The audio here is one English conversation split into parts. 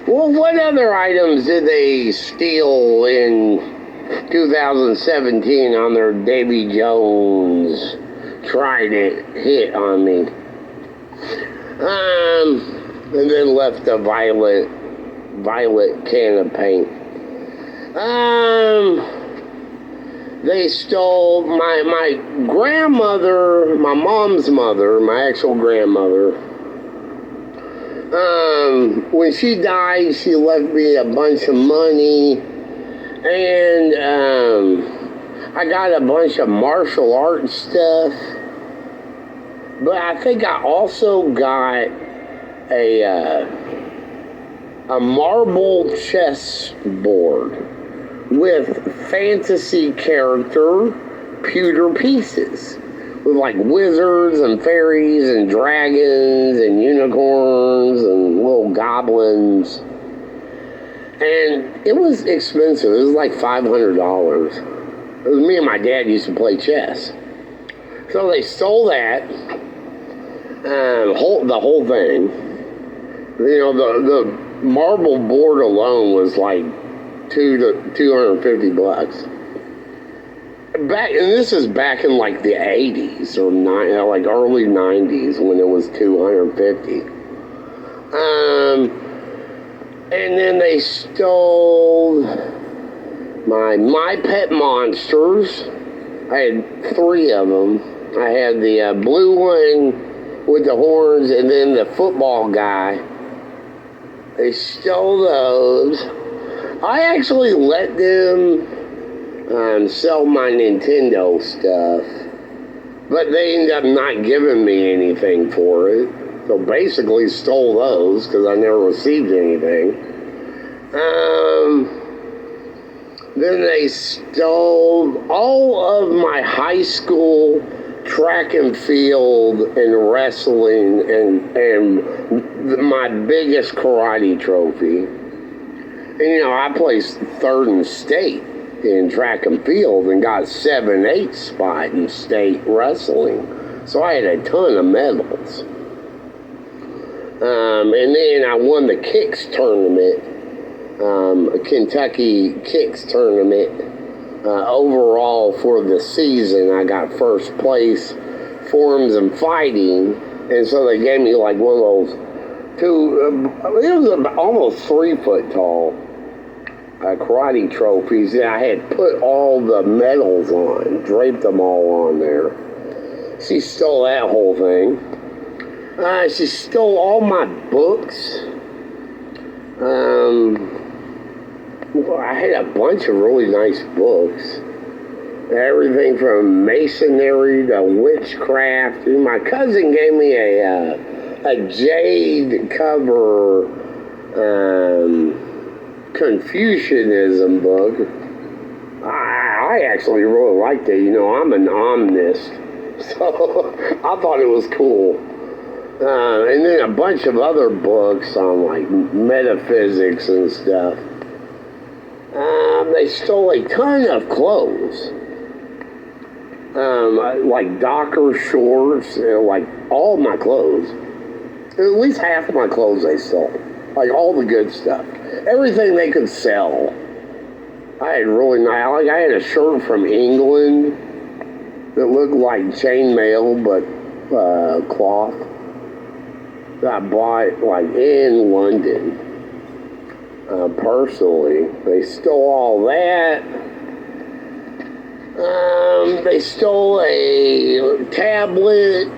Well, what other items did they steal in 2017 on their Davy Jones Trident hit on me? And then left a violet can of paint. They stole my grandmother, my mom's mother, my actual grandmother. When she died, she left me a bunch of money, and I got a bunch of martial arts stuff. But I think I also got a marble chess board with fantasy character pewter pieces with like wizards and fairies and dragons and unicorns and little goblins. And it was expensive. It was like $500. It was me and my dad used to play chess. So they stole that, the whole thing. You know, the marble board alone was like $250. And this is back in like the 80s or like early 90s when it was $250. And then they stole my Pet Monsters. I had 3 of them. I had the blue one with the horns, and then the football guy. They stole those. I actually let them sell my Nintendo stuff, but they ended up not giving me anything for it. So basically stole those because I never received anything. Then they stole all of my high school track and field and wrestling and my biggest karate trophy. And you know, I placed 3rd in state in track and field and got 7/8 spot in state wrestling. So I had a ton of medals. And then I won the Kicks tournament, a Kentucky Kicks tournament. Overall for the season, I got 1st place, forms and fighting. And so they gave me like one of those it was almost 3 foot tall karate trophies that I had put all the medals on, draped them all on there. She stole that whole thing. She stole all my books. I had a bunch of really nice books. Everything from masonry to witchcraft. My cousin gave me a jade cover Confucianism book. I actually really liked it. You know, I'm an omnist, so I thought it was cool. And then a bunch of other books on like metaphysics and stuff. They stole a ton of clothes. Like Docker shorts, like all my clothes. At least half of my clothes they stole. Like all the good stuff. Everything they could sell. I had really nice, like I had a shirt from England that looked like chainmail, but cloth. That I bought like in London. Personally, they stole all that. They stole a tablet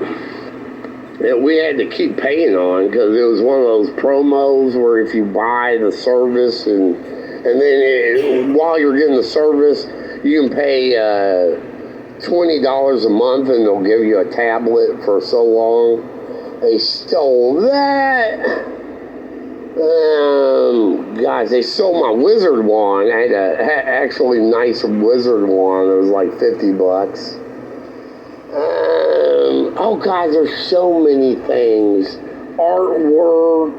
that we had to keep paying on because it was one of those promos where if you buy the service and then while you're getting the service, you can pay $20 a month and they'll give you a tablet for so long. They stole that. Guys, they stole my wizard wand. I had a actually nice wizard wand. It was like $50. Oh, God, there's so many things. Artwork.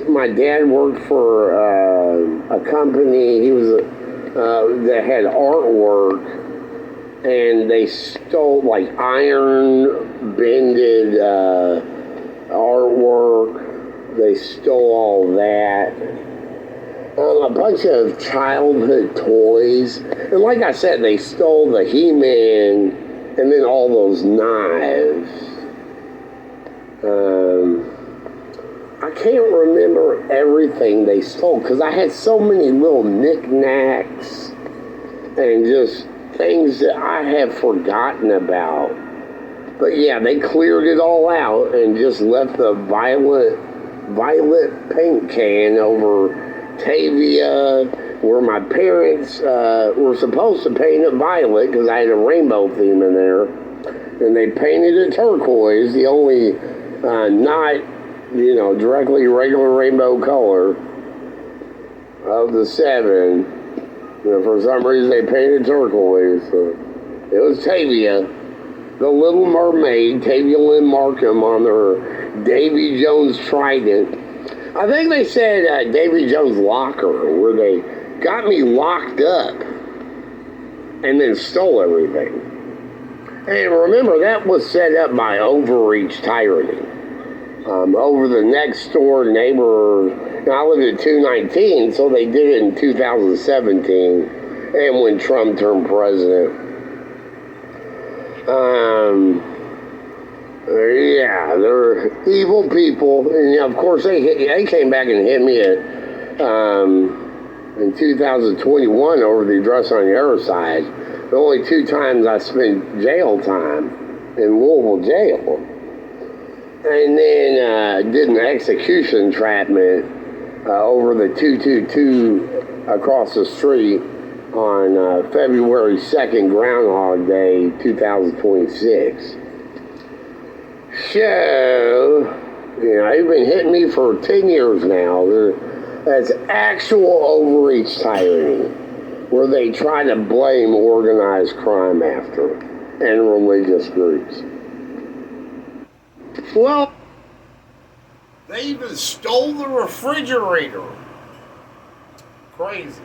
My dad worked for a company. He was that had artwork, and they stole like iron bended artwork. They stole all that. A bunch of childhood toys. And like I said, they stole the He-Man and then all those knives. I can't remember everything they stole because I had so many little knickknacks and just things that I have forgotten about. But yeah, they cleared it all out and just left the violet paint can over Tavia, where my parents were supposed to paint it violet because I had a rainbow theme in there. And they painted it turquoise, the only not, directly regular rainbow color of the 7. For some reason they painted turquoise. So it was Tavia, the Little Mermaid, Tavia Lynn Markham on her Davy Jones trident. I think they said Davy Jones' locker, where they got me locked up and then stole everything. And remember, that was set up by Overreach Tyranny. Over the next door neighbor, I lived at 219, so they did it in 2017, and when Trump turned president. Yeah, they're evil people, and of course they came back and hit me at in 2021 over the address on the other side. The only 2 times I spent jail time in Louisville jail. And then did an execution entrapment over the 222 across the street on February 2nd, Groundhog Day, 2026. So, they've been hitting me for 10 years now. That's actual overreach tyranny, where they try to blame organized crime after and religious groups. Well, they even stole the refrigerator. Crazy.